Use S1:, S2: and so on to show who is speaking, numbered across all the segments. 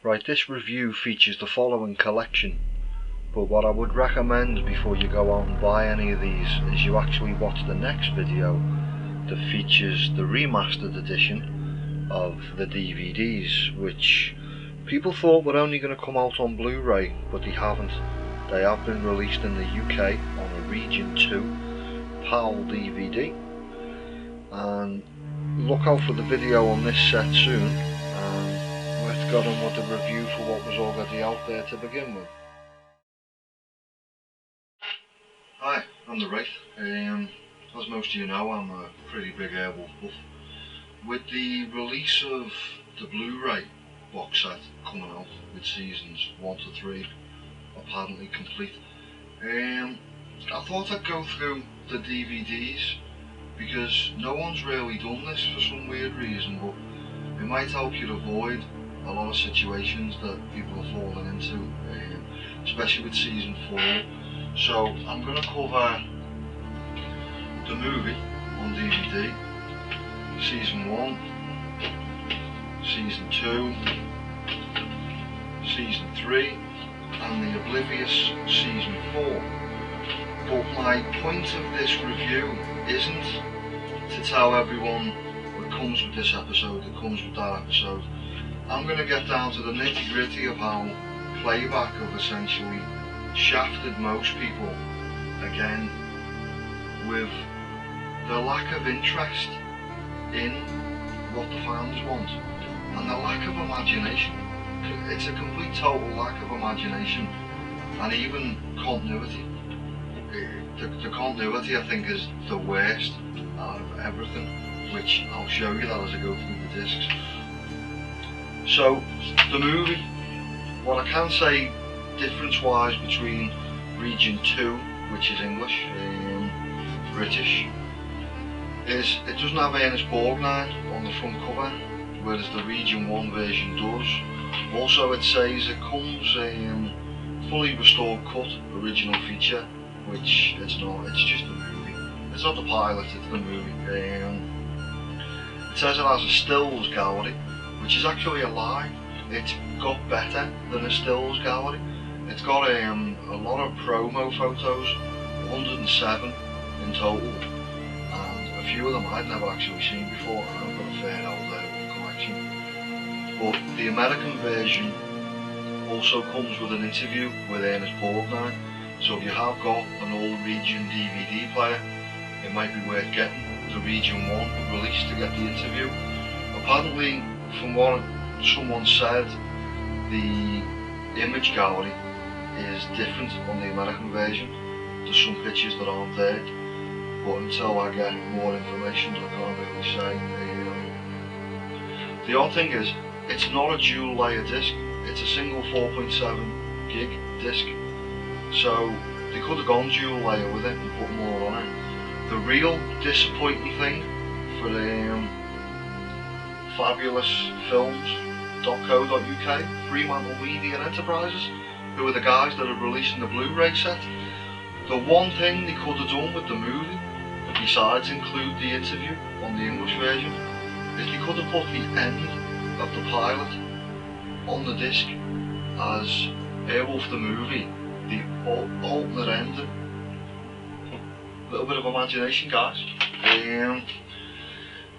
S1: Right, this review features the following collection, but what I would recommend before you go out and buy any of these is you actually watch the next video that features the remastered edition of the DVDs, which people thought were only going to come out on Blu-ray, but they haven't. They have been released in the UK on a Region 2 PAL DVD, and look out for the video on this set soon, and let's get on with the review for what was already out there to begin with. Hi, I'm TheWraith. As most of you know, I'm a pretty big Airwolf buff. With the release of the Blu-ray box set coming out with seasons 1 to 3 apparently complete, I thought I'd go through the DVDs because no one's really done this for some weird reason, but it might help you to avoid a lot of situations that people are falling into, especially with season 4. So I'm going to cover the movie on DVD, season 1, season 2, season 3 and the Oblivious season 4. But my point of this review isn't to tell everyone what comes with this episode, it comes with that episode. I'm going to get down to the nitty gritty of how Playback have essentially shafted most people again with the lack of interest in what the fans want and the lack of imagination. It's a complete total lack of imagination and even continuity. The continuity, I think, is the worst out of everything, which I'll show you that as I go through the discs. So the movie, what I can say difference wise between Region 2, which is English, British, is it doesn't have Ernest Borgnine on the front cover, whereas the Region 1 version does. Also it says it comes a fully restored cut original feature, which it's not, it's just the movie. It's not the pilot, it's the movie. It says it has a stills gallery, which is actually a lie. It's got better than a stills gallery. It's got a lot of promo photos, 107 in total, and a few of them I'd never actually seen before, and I've got a fair old collection. But the American version also comes with an interview with Ernest Borgnine, so if you have got an old Region DVD player, it might be worth getting the Region 1 release to get the interview. Apparently, from what someone said, the image gallery is different on the American version. There's some pictures that aren't there, but until I get more information I can't really say. The odd thing is, it's not a dual layer disc, it's a single 4.7 gig disc. So they could have gone dual layer with it and put more on it. The real disappointing thing for the fabulousfilms.co.uk, Fremantle Media Enterprises, who are the guys that are releasing the Blu-ray set, the one thing they could have done with the movie, besides include the interview on the English version, is they could have put the end of the pilot on the disc as Airwolf the movie, the alternate ending. A little bit of imagination, guys.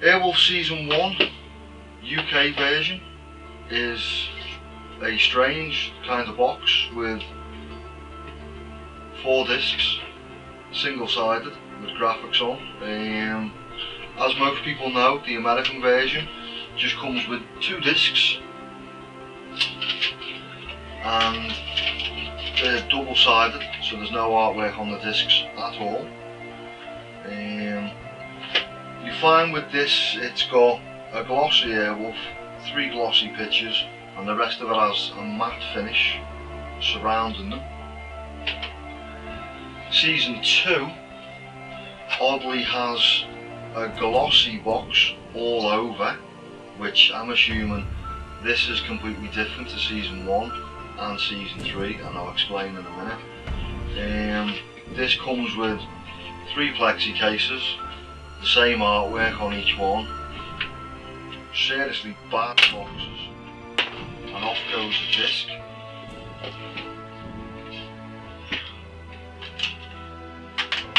S1: Airwolf Season 1 UK version is a strange kind of box with 4 discs, single-sided, with graphics on. As most people know, the American version just comes with 2 discs and they're double-sided, so there's no artwork on the discs at all. You find with this it's got a glossy Airwolf, 3 glossy pictures, and the rest of it has a matte finish surrounding them. Season 2 oddly has a glossy box all over, which I'm assuming this is completely different to Season 1 and Season 3, and I'll explain in a minute. This comes with 3 plexi cases, the same artwork on each one, seriously bad boxes, and off goes a disc.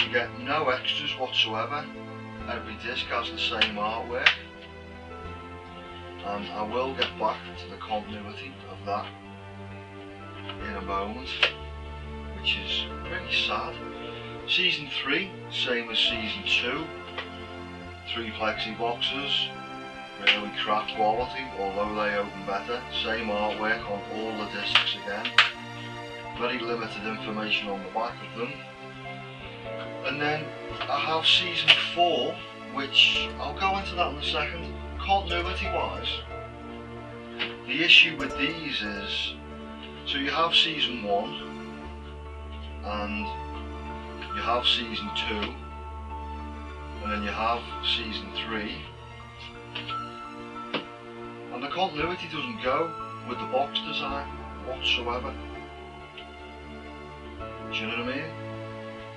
S1: You get no extras whatsoever. Every disc has the same artwork, and I will get back to the continuity of that in a moment, which is pretty sad. Season 3, same as Season 2, 3 plexi boxes, really crap quality, although they open better. Same artwork on all the discs again, very limited information on the back of them. And then I have Season 4, which I'll go into that in a second. Continuity wise, the issue with these is, so you have Season 1 and you have Season 2 and then you have Season 3, and the continuity doesn't go with the box design whatsoever. Do you know what I mean?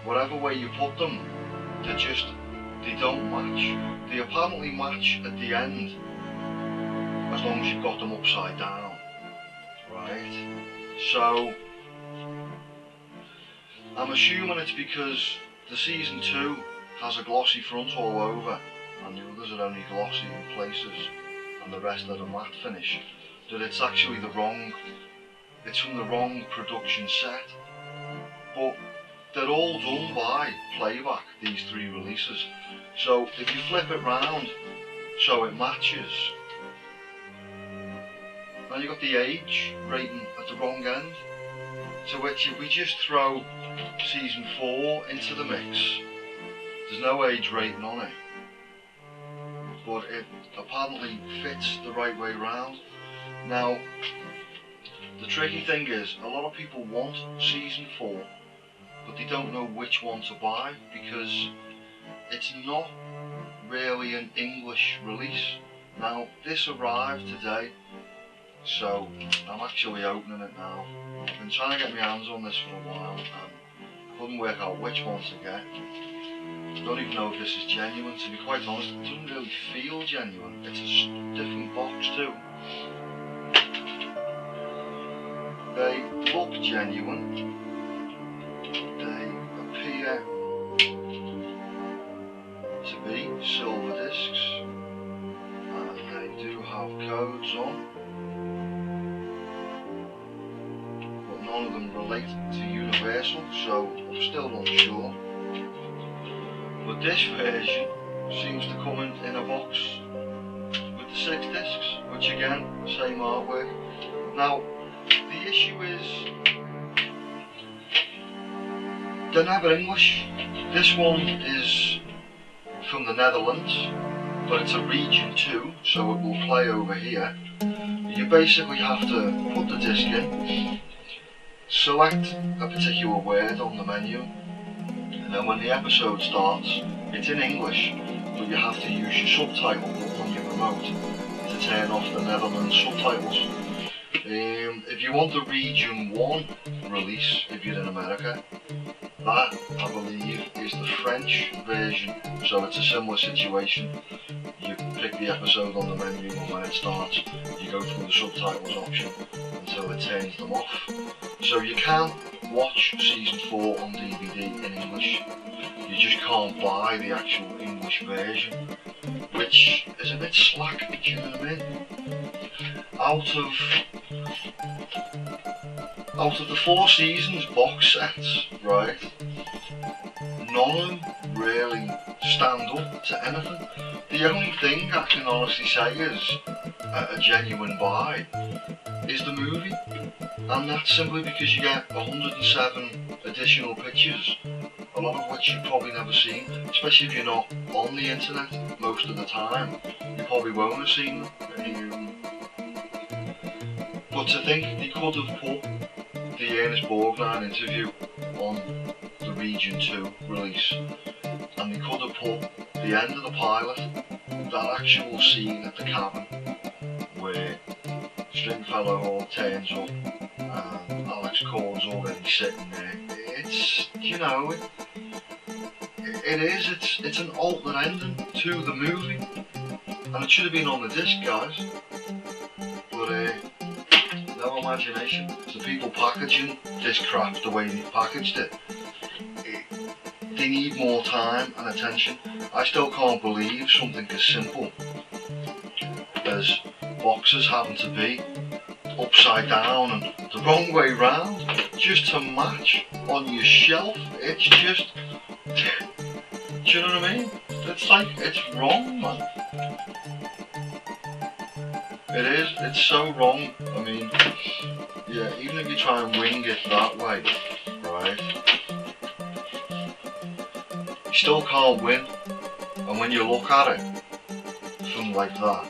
S1: Whatever way you put them, they don't match. They apparently match at the end, as long as you've got them upside down, right? So, I'm assuming it's because the Season 2 has a glossy front all over, and the others are only glossy in places, and the rest are a matte finish, that it's actually it's from the wrong production set. But they're all done by Playback, these 3 releases. So if you flip it round so it matches, now you've got the age rating at the wrong end. To which if we just throw Season 4 into the mix, there's no age rating on it, but it apparently fits the right way round. Now, the tricky thing is, a lot of people want Season 4, but they don't know which one to buy because it's not really an English release. Now, this arrived today, so I'm actually opening it now. I've been trying to get my hands on this for a while and I couldn't work out which one to get. I don't even know if this is genuine, to be quite honest. It doesn't really feel genuine. It's a different box too. They look genuine. They appear to be silver discs, and they do have codes on, but none of them relate to Universal, so I'm still unsure. But this version seems to come in a box with the 6 discs, which again, same artwork. Now, the issue is, they're never English. This one is from the Netherlands, but it's a region 2, so it will play over here. You basically have to put the disc in, select a particular word on the menu, and then when the episode starts, it's in English, but you have to use your subtitle on your remote to turn off the Netherlands subtitles. If you want the Region 1 release, if you're in America, that, I believe, is the French version, so it's a similar situation. You pick the episode on the menu, and when it starts, you go through the subtitles option until it turns them off. So you can watch Season 4 on DVD in English, you just can't buy the actual English version, which is a bit slack, do you know what I mean? Out of the 4 seasons box sets, right, none of them really stand up to anything. The only thing I can honestly say is a genuine buy is the movie, and that's simply because you get 107 additional pictures, a lot of which you've probably never seen, especially if you're not on the internet most of the time. You probably won't have seen them. But to think they could have put the Ernest Borgnine interview on the Region 2 release, and they could have put the end of the pilot, that actual scene at the cabin where Stringfellow Hall turns up and Alex Corn's already sitting there. It's, you know, it's an alternate ending to the movie, and it should have been on the disc, guys, but no imagination. So people packaging this crap the way they packaged it, they need more time and attention. I still can't believe something as simple as boxes having to be upside down and the wrong way round just to match on your shelf. It's just, do you know what I mean? It's like, it's wrong, man. It is, it's so wrong. I mean, yeah, even if you try and wing it that way, right, you still can't win. And when you look at it from like that,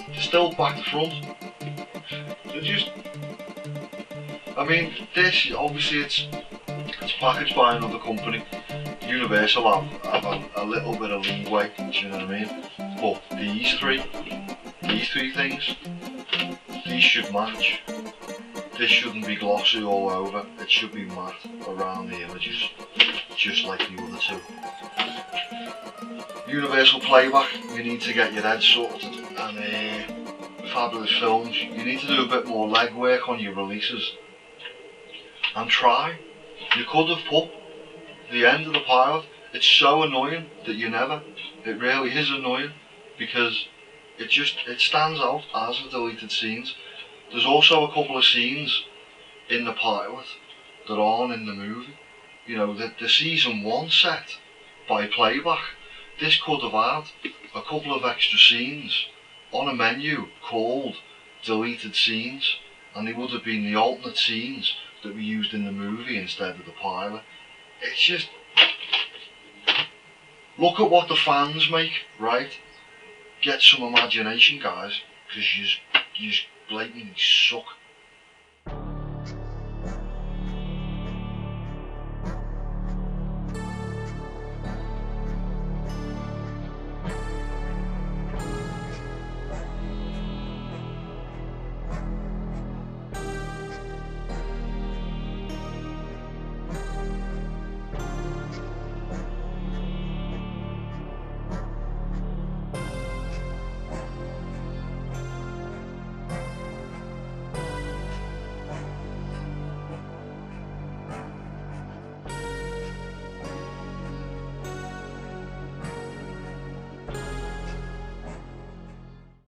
S1: they're still back to front. They're just, I mean, this, obviously it's packaged by another company. Universal have a little bit of leeway, do you know what I mean? But these three things, these should match. This shouldn't be glossy all over, it should be matte around the images, just like the other two. Universal Playback, you need to get your head sorted, and Fabulous Films, you need to do a bit more legwork on your releases. And try. You could have put the end of the pilot. It's so annoying that you never. It really is annoying, because it stands out as a deleted scenes. There's also a couple of scenes in the pilot that aren't in the movie. You know, the season 1 set by Playback, this could have had a couple of extra scenes on a menu called deleted scenes, and they would have been the alternate scenes that we used in the movie instead of the pilot. It's just, look at what the fans make, right? Get some imagination, guys, because you blatantly suck.